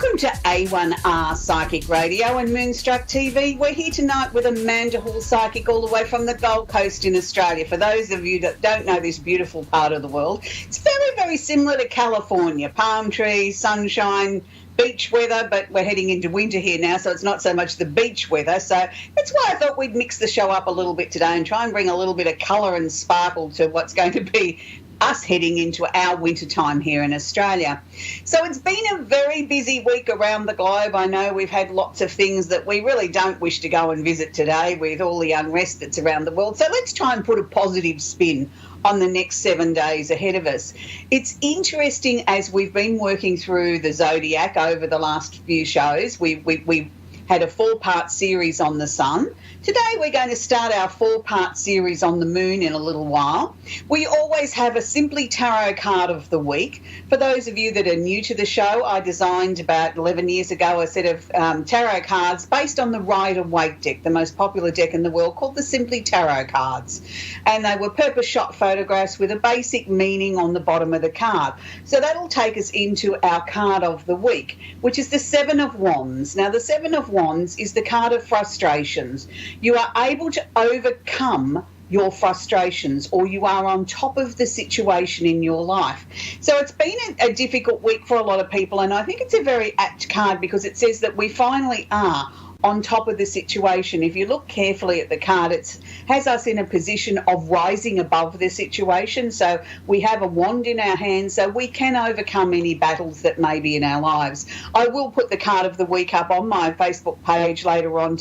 Welcome to A1R Psychic Radio and Moonstruck TV. We're here tonight with Amanda Hall Psychic all the way from the Gold Coast in Australia. For those of you that don't know this beautiful part of the world, it's very, very similar to California. Palm trees, sunshine, beach weather, but we're heading into winter here now, so it's not so much the beach weather. So that's why I thought we'd mix the show up a little bit today and try and bring a little bit of colour and sparkle to what's going to be us heading into our winter time here in Australia. So it's been a very busy week around the globe. I know we've had lots of things that we really don't wish to go and visit today with all the unrest that's around the world. So let's try and put a positive spin on the next 7 days ahead of us. It's interesting as we've been working through the zodiac over the last few shows. We had a 4-part series on the sun. Today we're going to start our 4-part series on the moon in a little while. We always have a Simply Tarot card of the week. For those of you that are new to the show, I designed about 11 years ago a set of tarot cards based on the Rider-Waite deck, the most popular deck in the world, called the Simply Tarot cards. And they were purpose-shot photographs with a basic meaning on the bottom of the card. So that'll take us into our card of the week, which is the 7 of Wands. Now, the 7 of Wands is the card of frustrations. You are able to overcome your frustrations, or you are on top of the situation in your life. So it's been a difficult week for a lot of people, and I think it's a very apt card because it says that we finally are on top of the situation. If you look carefully at the card, it has us in a position of rising above the situation. So we have a wand in our hand, so we can overcome any battles that may be in our lives. I will put the card of the week up on my Facebook page later on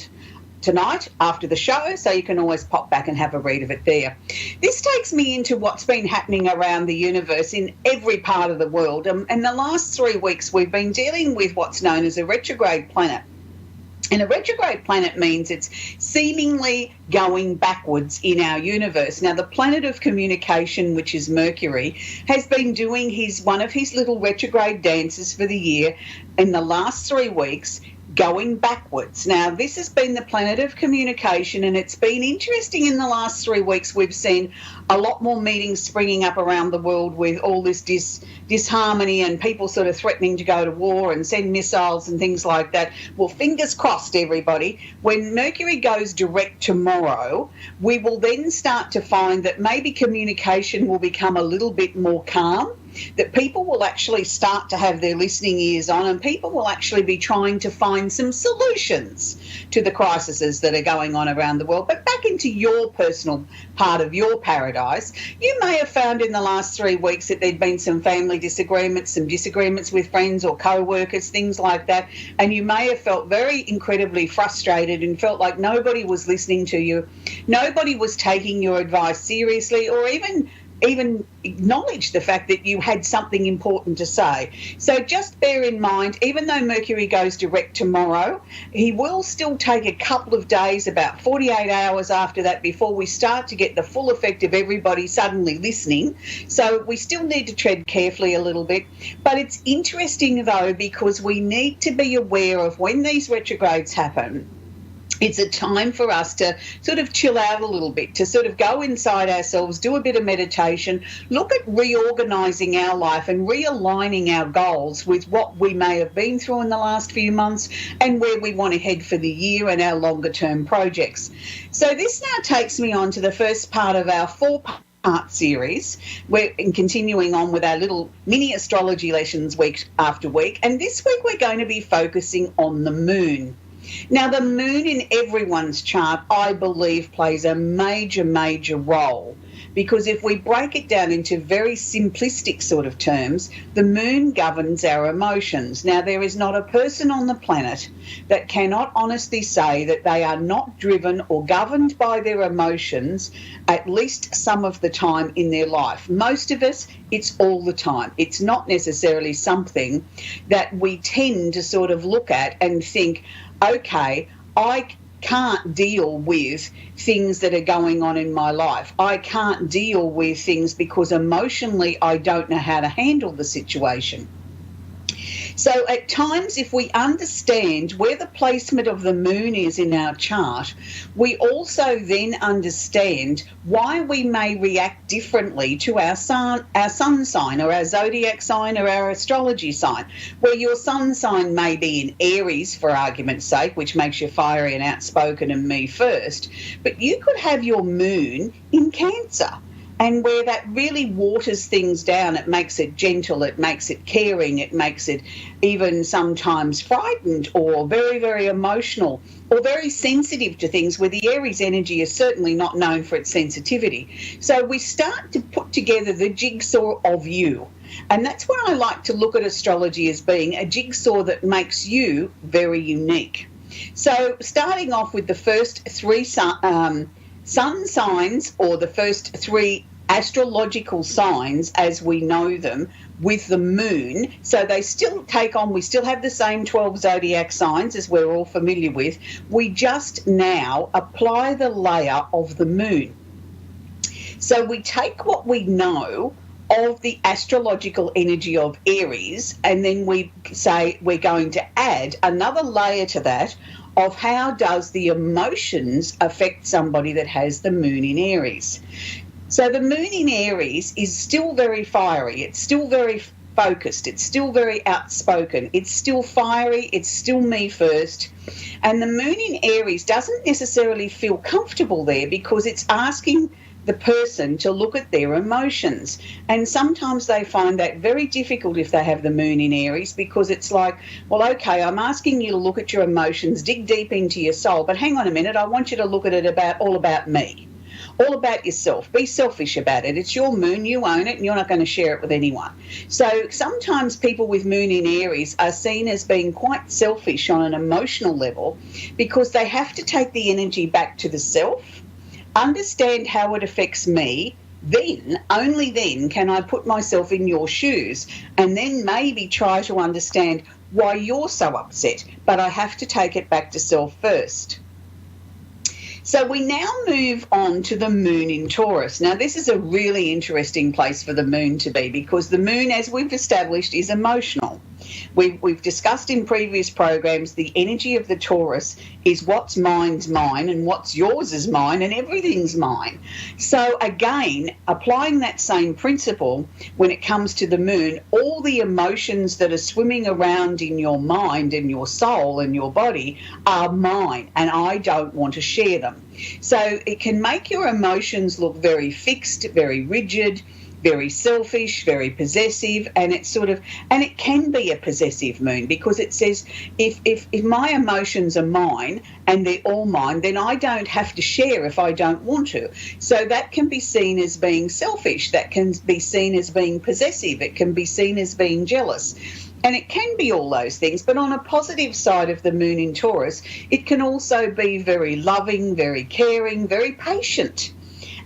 tonight after the show, so you can always pop back and have a read of it there. This takes me into what's been happening around the universe in every part of the world. And the last 3 weeks we've been dealing with what's known as a retrograde planet. And a retrograde planet means it's seemingly going backwards in our universe. Now, the planet of communication, which is Mercury, has been doing one of his little retrograde dances for the year in the last 3 weeks, going backwards. Now, this has been the planet of communication, and it's been interesting in the last 3 weeks. We've seen a lot more meetings springing up around the world with all this disharmony and people sort of threatening to go to war and send missiles and things like that. Well, fingers crossed, everybody. When Mercury goes direct tomorrow, we will then start to find that maybe communication will become a little bit more calm, that people will actually start to have their listening ears on, and people will actually be trying to find some solutions to the crises that are going on around the world. But back into your personal part of your paradise, you may have found in the last 3 weeks that there'd been some family disagreements, some disagreements with friends or co-workers, things like that, and you may have felt very incredibly frustrated and felt like nobody was listening to you, nobody was taking your advice seriously, or even acknowledge the fact that you had something important to say. So just bear in mind, even though Mercury goes direct tomorrow, he will still take a couple of days, about 48 hours after that, before we start to get the full effect of everybody suddenly listening. So we still need to tread carefully a little bit. But it's interesting, though, because we need to be aware of when these retrogrades happen. It's a time for us to sort of chill out a little bit, to sort of go inside ourselves, do a bit of meditation, look at reorganising our life and realigning our goals with what we may have been through in the last few months and where we want to head for the year and our longer term projects. So this now takes me on to the first part of our 4-part series. We're continuing on with our little mini astrology lessons week after week, and this week we're going to be focusing on the moon. Now, the moon in everyone's chart, I believe, plays a major, major role, because if we break it down into very simplistic sort of terms, the moon governs our emotions. Now, there is not a person on the planet that cannot honestly say that they are not driven or governed by their emotions at least some of the time in their life. Most of us, it's all the time. It's not necessarily something that we tend to sort of look at and think, okay, I can't deal with things that are going on in my life. I can't deal with things because emotionally I don't know how to handle the situation. So at times, if we understand where the placement of the moon is in our chart, we also then understand why we may react differently to our sun sign or our zodiac sign or our astrology sign, where your sun sign may be in Aries, for argument's sake, which makes you fiery and outspoken and me first, but you could have your moon in Cancer. And where that really waters things down, it makes it gentle, it makes it caring, it makes it even sometimes frightened or very, very emotional or very sensitive to things, where the Aries energy is certainly not known for its sensitivity. So we start to put together the jigsaw of you. And that's what I like to look at astrology as being, a jigsaw that makes you very unique. So starting off with the first three sun signs, or the first three astrological signs as we know them, with the moon. So they still take on, we still have the same 12 zodiac signs as we're all familiar with. We just now apply the layer of the moon. So we take what we know of the astrological energy of Aries, and then we say we're going to add another layer to that of how does the emotions affect somebody that has the moon in Aries. So the moon in Aries is still very fiery, it's still very focused, it's still very outspoken, it's still fiery, it's still me first. And the moon in Aries doesn't necessarily feel comfortable there because it's asking the person to look at their emotions. And sometimes they find that very difficult if they have the moon in Aries, because it's like, well, okay, I'm asking you to look at your emotions, dig deep into your soul, but hang on a minute, I want you to look at it all about me. All about yourself. Be selfish about it. It's your moon, you own it, and you're not going to share it with anyone. So sometimes people with moon in Aries are seen as being quite selfish on an emotional level, because they have to take the energy back to the self, understand how it affects me, then, only then, can I put myself in your shoes, and then maybe try to understand why you're so upset. But I have to take it back to self first. So we now move on to the moon in Taurus. Now, this is a really interesting place for the moon to be, because the moon, as we've established, is emotional. We've discussed in previous programs the energy of the Taurus is what's mine's mine and what's yours is mine and everything's mine. So again, applying that same principle when it comes to the moon, all the emotions that are swimming around in your mind and your soul and your body are mine, and I don't want to share them. So it can make your emotions look very fixed, very rigid, very selfish, very possessive, and it can be a possessive moon, because it says if my emotions are mine and they're all mine, then I don't have to share if I don't want to. So that can be seen as being selfish, that can be seen as being possessive, it can be seen as being jealous. And it can be all those things, but on a positive side of the moon in Taurus, it can also be very loving, very caring, very patient,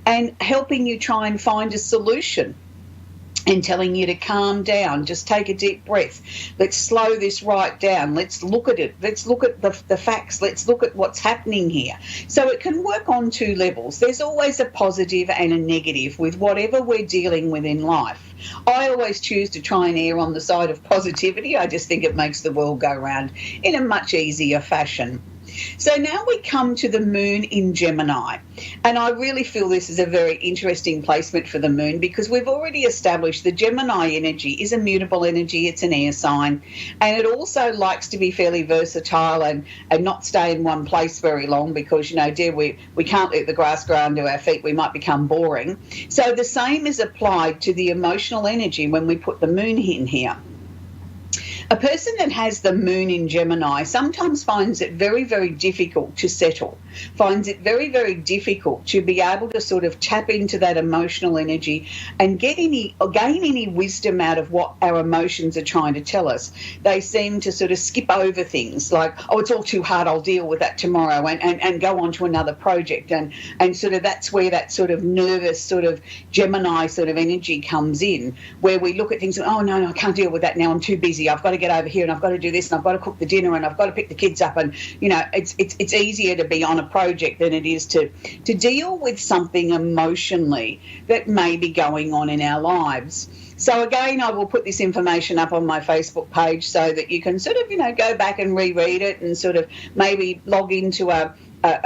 and helping you try and find a solution and telling you to calm down, just take a deep breath. Let's slow this right down. Let's look at it. Let's look at the facts. Let's look at what's happening here. So it can work on two levels. There's always a positive and a negative with whatever we're dealing with in life. I always choose to try and err on the side of positivity. I just think it makes the world go round in a much easier fashion. So now we come to the moon in Gemini, and I really feel this is a very interesting placement for the moon, because we've already established the Gemini energy is a mutable energy, it's an air sign, and it also likes to be fairly versatile and not stay in one place very long, because, you know, dear, we can't let the grass grow under our feet, we might become boring. So the same is applied to the emotional energy when we put the moon in here. A person that has the moon in Gemini sometimes finds it very, very difficult to settle, finds it very, very difficult to be able to sort of tap into that emotional energy and gain any wisdom out of what our emotions are trying to tell us. They seem to sort of skip over things like, oh, it's all too hard, I'll deal with that tomorrow, and go on to another project. And sort of that's where that sort of nervous sort of Gemini sort of energy comes in, where we look at things and, oh, no, I can't deal with that now, I'm too busy, I've got to get over here and I've got to do this and I've got to cook the dinner and I've got to pick the kids up. And, you know, it's easier to be on a project than it is to deal with something emotionally that may be going on in our lives. So again, I will put this information up on my Facebook page so that you can sort of, go back and reread it and sort of maybe log into a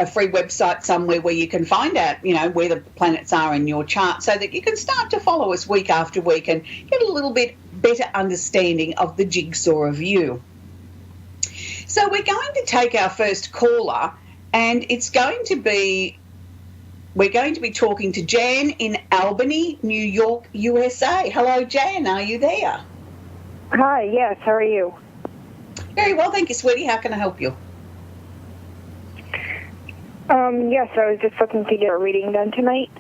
free website somewhere where you can find out, where the planets are in your chart so that you can start to follow us week after week and get a little bit better understanding of the jigsaw of you. So we're going to take our first caller, and we're going to be talking to Jan in Albany, New York, USA. Hello, Jan. Are you there? Hi. Yes. How are you? Very well, thank you, sweetie. How can I help you? Yes, I was just looking to get a reading done tonight.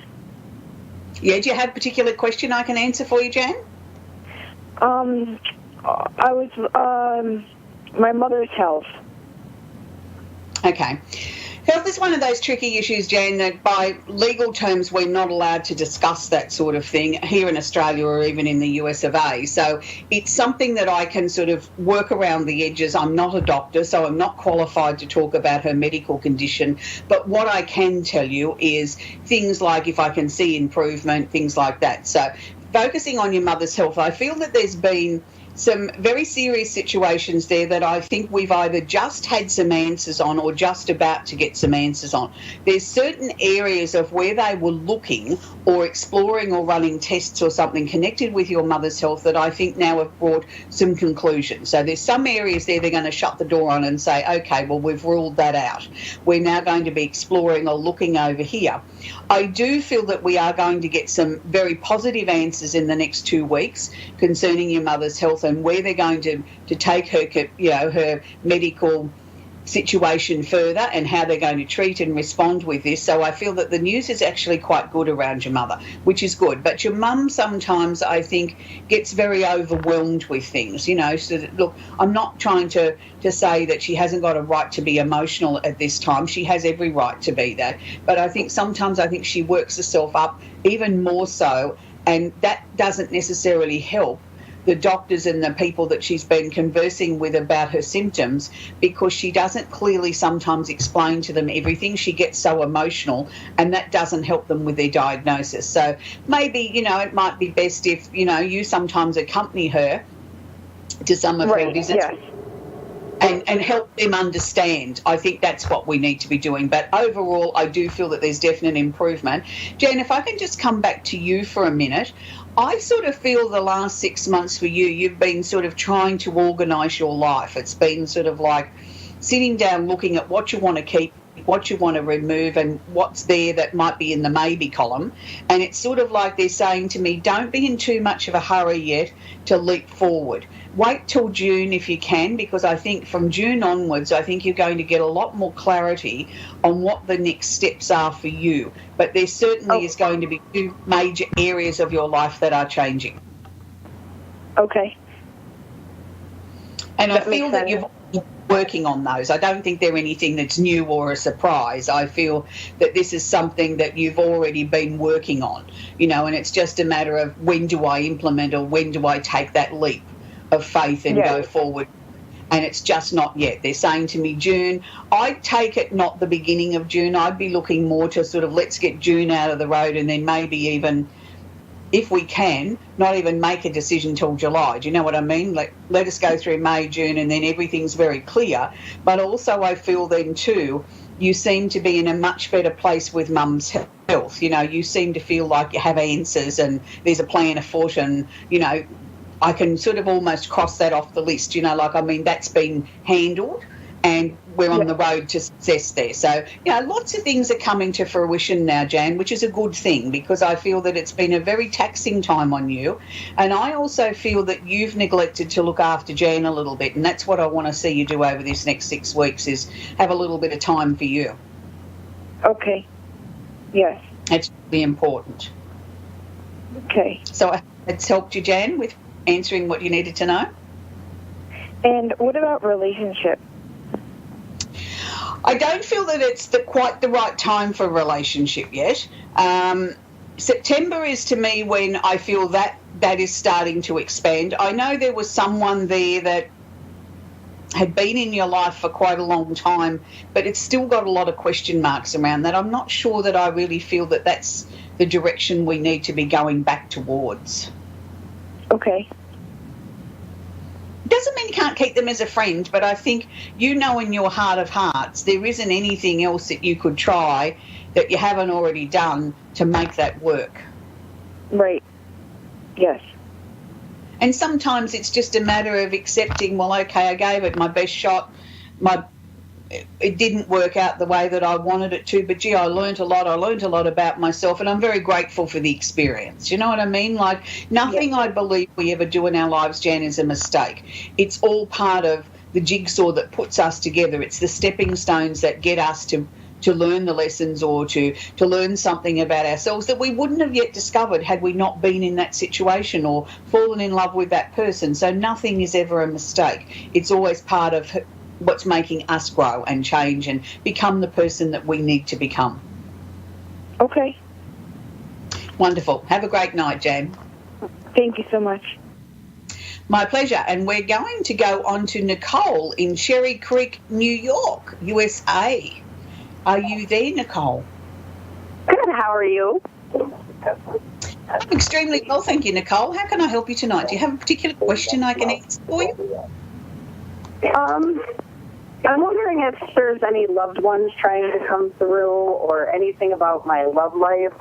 Yeah, do you have a particular question I can answer for you, Jan? I was, my mother's health. Okay. Health is one of those tricky issues, Jan, that by legal terms we're not allowed to discuss that sort of thing here in Australia or even in the US of A. So it's something that I can sort of work around the edges. I'm not a doctor, so I'm not qualified to talk about her medical condition. But what I can tell you is things like if I can see improvement, things like that. So focusing on your mother's health, I feel that there's been some very serious situations there that I think we've either just had some answers on or just about to get some answers on. There's certain areas of where they were looking or exploring or running tests or something connected with your mother's health that I think now have brought some conclusions. So there's some areas there they're going to shut the door on and say, okay, well, we've ruled that out. We're now going to be exploring or looking over here. I do feel that we are going to get some very positive answers in the next 2 weeks concerning your mother's health and where they're going to take her, her medical situation further and how they're going to treat and respond with this. So I feel that the news is actually quite good around your mother, which is good. But your mum sometimes, I think, gets very overwhelmed with things, so that, look, I'm not trying to say that she hasn't got a right to be emotional at this time. She has every right to be that. But I think sometimes she works herself up even more so, and that doesn't necessarily help the doctors and the people that she's been conversing with about her symptoms, because she doesn't clearly sometimes explain to them everything. She gets so emotional, and that doesn't help them with their diagnosis. So maybe, it might be best if, you sometimes accompany her to some of her visits. Yes. And help them understand. I think that's what we need to be doing. But overall, I do feel that there's definite improvement. Jan, if I can just come back to you for a minute, I sort of feel the last 6 months for you, you've been sort of trying to organise your life. It's been sort of like sitting down, looking at what you want to keep, what you want to remove, and what's there that might be in the maybe column. And it's sort of like they're saying to me, don't be in too much of a hurry yet to leap forward. Wait till June if you can, because I think from June onwards, I think you're going to get a lot more clarity on what the next steps are for you. But there certainly is going to be 2 major areas of your life that are changing. Okay. And I feel that you've been working on those. I don't think they're anything that's new or a surprise. I feel that this is something that you've already been working on, and it's just a matter of when do I implement or when do I take that leap of faith and go forward. And it's just not yet. They're saying to me June. I'd take it not the beginning of June. I'd be looking more to sort of let's get June out of the road, and then maybe even, if we can, not even make a decision till July. Do you know what I mean? Let us go through May, June, and then everything's very clear. But also I feel then too, you seem to be in a much better place with mum's health. You seem to feel like you have answers and there's a plan afoot, and, I can sort of almost cross that off the list, that's been handled and we're on the road to success there. So, lots of things are coming to fruition now, Jan, which is a good thing, because I feel that it's been a very taxing time on you. And I also feel that you've neglected to look after Jan a little bit, and that's what I want to see you do over this next 6 weeks, is have a little bit of time for you. Okay. Yes. That's really important. Okay. So it's helped you, Jan, with answering what you needed to know. And what about relationship? I don't feel that it's quite the right time for a relationship yet. September is to me when I feel that is starting to expand. I know there was someone there that had been in your life for quite a long time, but it's still got a lot of question marks around that. I'm not sure that I really feel that that's the direction we need to be going back towards. Okay. Doesn't mean you can't keep them as a friend, but I think you know in your heart of hearts there isn't anything else that you could try that you haven't already done to make that work. Right. Yes. And sometimes it's just a matter of accepting, well, okay, I gave it my best shot. It didn't work out the way that I wanted it to, but, gee, I learnt a lot. I learnt a lot about myself, and I'm very grateful for the experience. You know what I mean? Like, nothing I believe we ever do in our lives, Jan, is a mistake. It's all part of the jigsaw that puts us together. It's the stepping stones that get us to learn the lessons or to learn something about ourselves that we wouldn't have yet discovered had we not been in that situation or fallen in love with that person. So nothing is ever a mistake. It's always part of what's making us grow and change and become the person that we need to become. Okay. Wonderful. Have a great night, Jan. Thank you so much. My pleasure. And we're going to go on to Nicole in Cherry Creek, New York, USA. Are you there, Nicole? Good. How are you? I'm extremely well, thank you, Nicole. How can I help you tonight? Do you have a particular question I can answer for you? I'm wondering if there's any loved ones trying to come through or anything about my love life.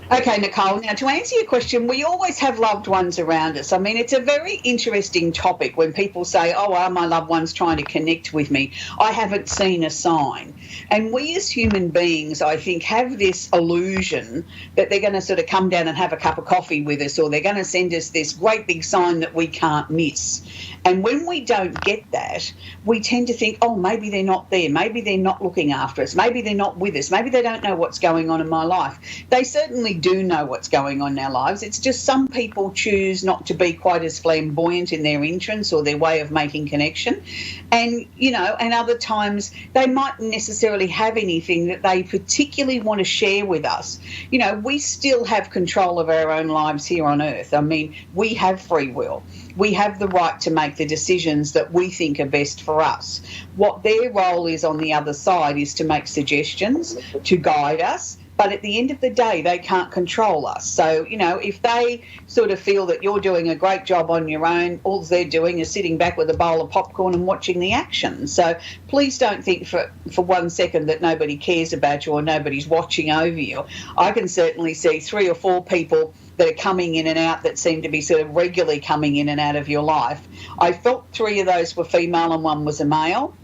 Okay, Nicole, now to answer your question, we always have loved ones around us. I mean, it's a very interesting topic when people say, oh, are my loved ones trying to connect with me? I haven't seen a sign. And we as human beings, I think, have this illusion that they're going to sort of come down and have a cup of coffee with us, or they're going to send us this great big sign that we can't miss. And when we don't get that, we tend to think, oh, maybe they're not there. Maybe they're not looking after us. Maybe they're not with us. Maybe they don't know what's going on in my life. They certainly do know what's going on in our lives. It's just some people choose not to be quite as flamboyant in their entrance or their way of making connection. And, you know, and other times they mightn't necessarily have anything that they particularly want to share with us. You know, we still have control of our own lives here on earth. I mean, we have free will. We have the right to make the decisions that we think are best for us. What their role is on the other side is to make suggestions, to guide us, but at the end of the day, they can't control us. So, you know, if they sort of feel that you're doing a great job on your own, all they're doing is sitting back with a bowl of popcorn and watching the action. So please don't think for 1 second that nobody cares about you or nobody's watching over you. I can certainly see 3 or 4 people that are coming in and out that seem to be sort of regularly coming in and out of your life. I felt 3 of those were female and 1 was a male.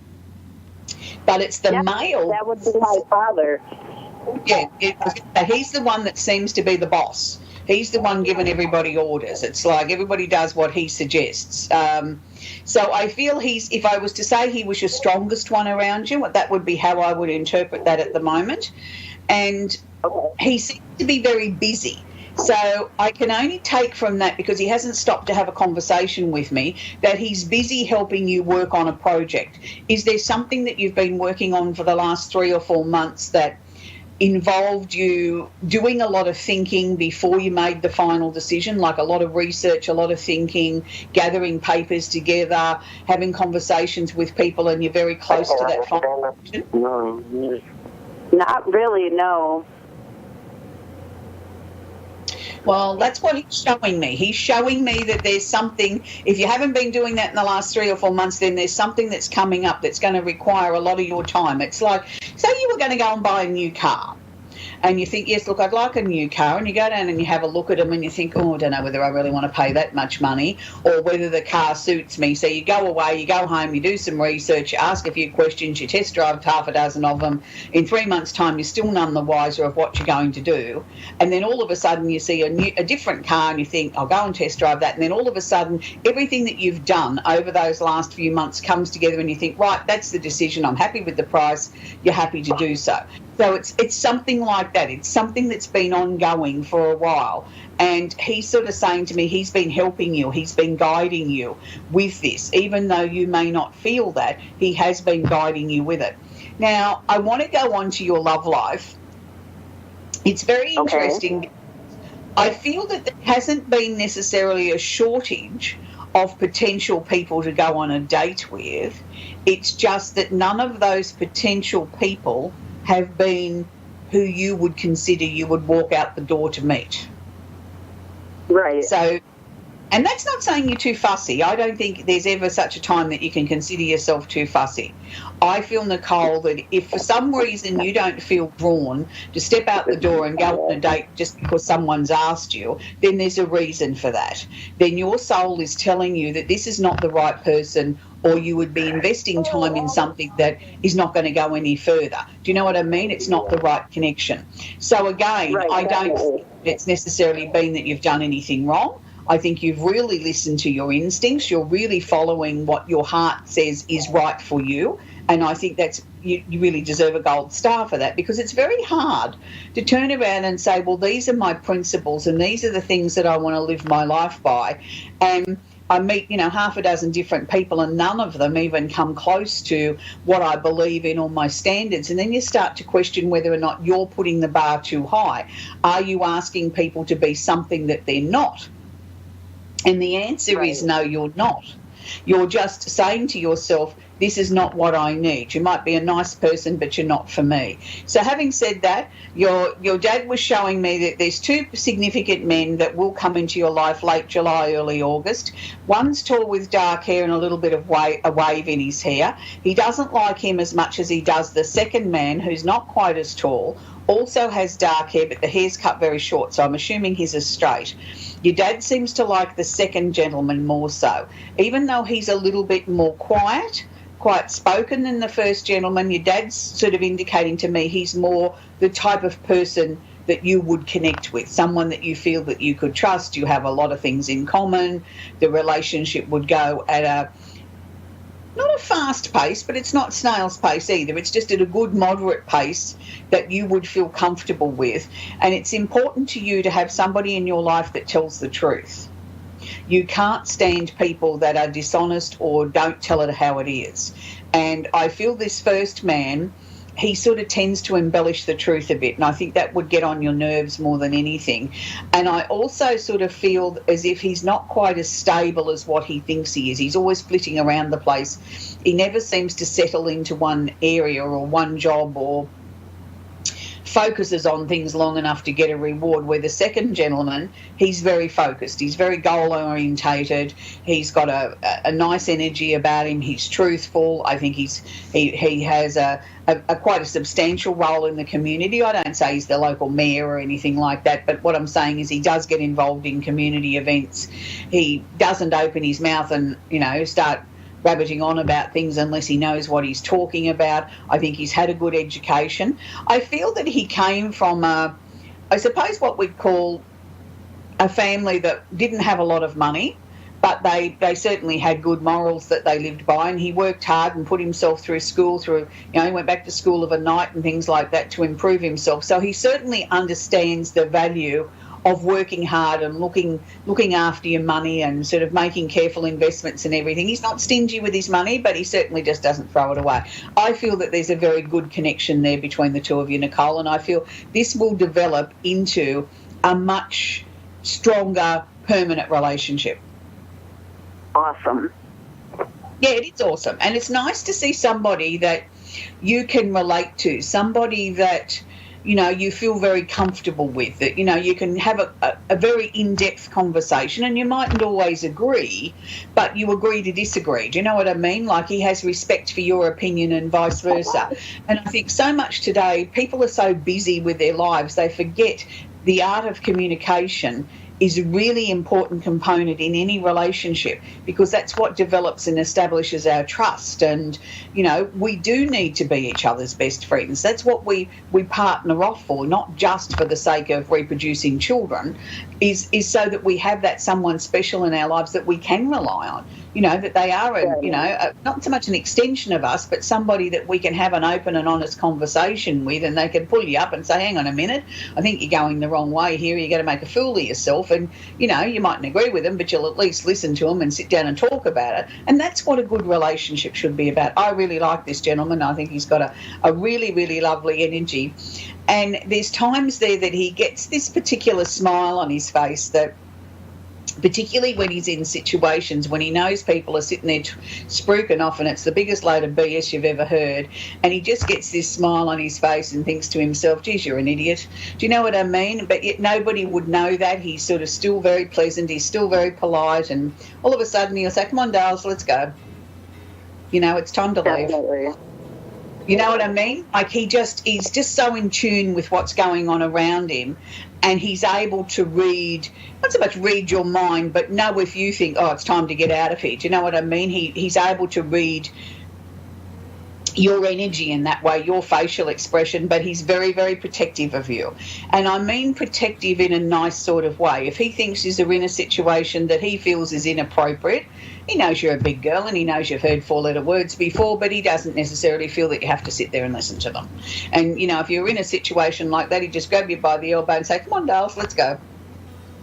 But it's the male. That would be my father. Yeah, he's the one that seems to be the boss. He's the one giving everybody orders. It's like everybody does what he suggests. So I feel if I was to say he was your strongest one around you, that would be how I would interpret that at the moment. And he seems to be very busy. So I can only take from that, because he hasn't stopped to have a conversation with me, that he's busy helping you work on a project. Is there something that you've been working on for the last 3 or 4 months that involved you doing a lot of thinking before you made the final decision, like a lot of research, a lot of thinking, gathering papers together, having conversations with people, and you're very close to that final decision? No, not really, no. Well, that's what he's showing me. He's showing me that there's something, if you haven't been doing that in the last 3 or 4 months, then there's something that's coming up that's going to require a lot of your time. It's like, say you were going to go and buy a new car. And you think, yes, look, I'd like a new car. And you go down and you have a look at them and you think, oh, I don't know whether I really want to pay that much money or whether the car suits me. So you go away, you go home, you do some research, you ask a few questions, you test drive half a dozen of them. In 3 months' time, you're still none the wiser of what you're going to do. And then all of a sudden you see a different car and you think, I'll go and test drive that. And then all of a sudden, everything that you've done over those last few months comes together and you think, right, that's the decision. I'm happy with the price. You're happy to do so. So it's something like that. It's something that's been ongoing for a while. And he's sort of saying to me, he's been helping you, he's been guiding you with this. Even though you may not feel that, he has been guiding you with it. Now, I want to go on to your love life. It's very interesting. I feel that there hasn't been necessarily a shortage of potential people to go on a date with. It's just that none of those potential people have been who you would consider you would walk out the door to meet. Right. So, and that's not saying you're too fussy. I don't think there's ever such a time that you can consider yourself too fussy. I feel, Nicole, that if for some reason you don't feel drawn to step out the door and go on a date just because someone's asked you, then there's a reason for that. Then your soul is telling you that this is not the right person, or you would be investing time in something that is not going to go any further. Do you know what I mean? It's not the right connection. So again, Right, I don't definitely. think it's necessarily been that you've done anything wrong. I think you've really listened to your instincts. You're really following what your heart says is right for you. And I think that's you really deserve a gold star for that, because it's very hard to turn around and say, well, these are my principles and these are the things that I want to live my life by. And I meet, half a dozen different people and none of them even come close to what I believe in or my standards. And then you start to question whether or not you're putting the bar too high. Are you asking people to be something that they're not? And the answer is no, you're not. You're just saying to yourself, this is not what I need. You might be a nice person, but you're not for me. So having said that, your dad was showing me that there's two significant men that will come into your life late July, early August. One's tall with dark hair and a little bit of a wave in his hair. He doesn't like him as much as he does the second man, who's not quite as tall, also has dark hair, but the hair's cut very short, so I'm assuming he's as straight. Your dad seems to like the second gentleman more so. Even though he's a little bit more quiet spoken than the first gentleman, your dad's sort of indicating to me he's more the type of person that you would connect with, someone that you feel that you could trust. You have a lot of things in common. The relationship would go at not a fast pace, but it's not snail's pace either. It's just at a good moderate pace that you would feel comfortable with. And it's important to you to have somebody in your life that tells the truth. You can't stand people that are dishonest or don't tell it how it is. And I feel this first man, he sort of tends to embellish the truth a bit, and I think that would get on your nerves more than anything. And I also sort of feel as if he's not quite as stable as what he thinks he is. He's always flitting around the place. He never seems to settle into one area or one job or focuses on things long enough to get a reward, where the second gentleman, he's very focused, he's very goal orientated, he's got a nice energy about him, he's truthful. I think he has a quite a substantial role in the community. I don't say he's the local mayor or anything like that, but what I'm saying is he does get involved in community events. He doesn't open his mouth and start rabbiting on about things unless he knows what he's talking about. I think he's had a good education. I feel that he came from, I suppose, what we'd call a family that didn't have a lot of money, but they certainly had good morals that they lived by, and he worked hard and put himself through school, he went back to school of a night and things like that to improve himself. So he certainly understands the value of working hard and looking after your money and sort of making careful investments and everything. He's not stingy with his money, but he certainly just doesn't throw it away. I feel that there's a very good connection there between the two of you, Nicole, and I feel this will develop into a much stronger, permanent relationship. Awesome. Yeah, it is awesome. And it's nice to see somebody that you can relate to, somebody that you feel very comfortable with, that, you can have a very in-depth conversation, and you mightn't always agree, but you agree to disagree. Do you know what I mean? Like, he has respect for your opinion and vice versa. And I think so much today, people are so busy with their lives, they forget the art of communication is a really important component in any relationship, because that's what develops and establishes our trust. And, we do need to be each other's best friends. That's what we partner off for, not just for the sake of reproducing children, is so that we have that someone special in our lives that we can rely on. That they are, not so much an extension of us, but somebody that we can have an open and honest conversation with, and they can pull you up and say, hang on a minute, I think you're going the wrong way here, you're going to make a fool of yourself. And, you mightn't agree with them, but you'll at least listen to them and sit down and talk about it. And that's what a good relationship should be about. I really like this gentleman. I think he's got a really, really lovely energy. And there's times there that he gets this particular smile on his face that particularly when he's in situations when he knows people are sitting there spruiking off and it's the biggest load of BS you've ever heard, and he just gets this smile on his face and thinks to himself, geez, you're an idiot. Do you know what I mean? But yet nobody would know that. He's sort of still very pleasant, he's still very polite, and all of a sudden he'll say, come on, Dales, let's go. You know, it's time to leave. Definitely. You know what I mean? Like he's just so in tune with what's going on around him, and he's able to read, not so much read your mind, but know if you think, oh, it's time to get out of here. Do you know what I mean? He's able to read your energy in that way, your facial expression, but he's very, very protective of you. And I mean protective in a nice sort of way. If he thinks you're in a situation that he feels is inappropriate, he knows you're a big girl and he knows you've heard four-letter words before, but he doesn't necessarily feel that you have to sit there and listen to them. And, you know, if you're in a situation like that, he'd just grab you by the elbow and say, come on, Dales, let's go.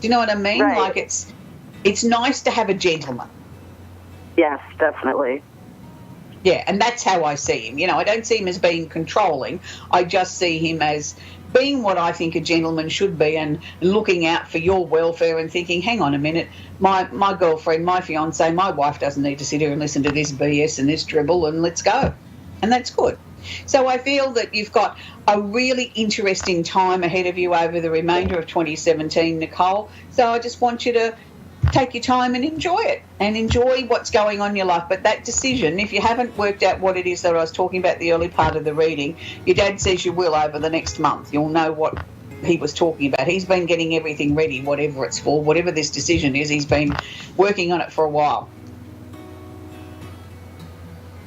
Do you know what I mean? Right. Like it's nice to have a gentleman. Yes, definitely. Yeah, and that's how I see him. You know, I don't see him as being controlling. I just see him as being what I think a gentleman should be, and looking out for your welfare and thinking, hang on a minute, my girlfriend, my fiancée, my wife doesn't need to sit here and listen to this BS and this dribble, and let's go. And that's good. So I feel that you've got a really interesting time ahead of you over the remainder of 2017, Nicole. So I just want you to take your time and enjoy it and enjoy what's going on in your life. But that decision, if you haven't worked out what it is that I was talking about the early part of the reading, your dad says you will over the next month. You'll know what he was talking about. He's been getting everything ready, whatever it's for, whatever this decision is, he's been working on it for a while.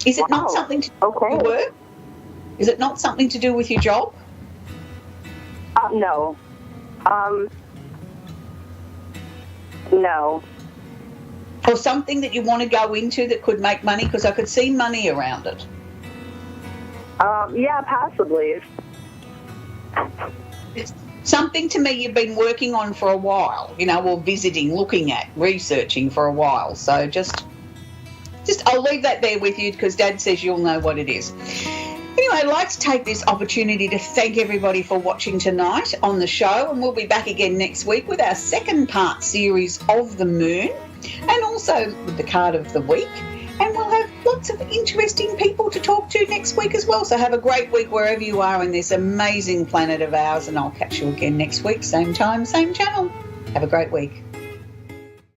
Is it not something to do with your work? Is it not something to do with your job? No. No. Or something that you want to go into that could make money? Because I could see money around it. Yeah, possibly. It's something to me you've been working on for a while, you know, or visiting, looking at, researching for a while. So just I'll leave that there with you because Dad says you'll know what it is. Anyway, I'd like to take this opportunity to thank everybody for watching tonight on the show, and we'll be back again next week with our second part series of the moon, and also with the card of the week, and we'll have lots of interesting people to talk to next week as well. So have a great week wherever you are in this amazing planet of ours, and I'll catch you again next week, same time, same channel. Have a great week.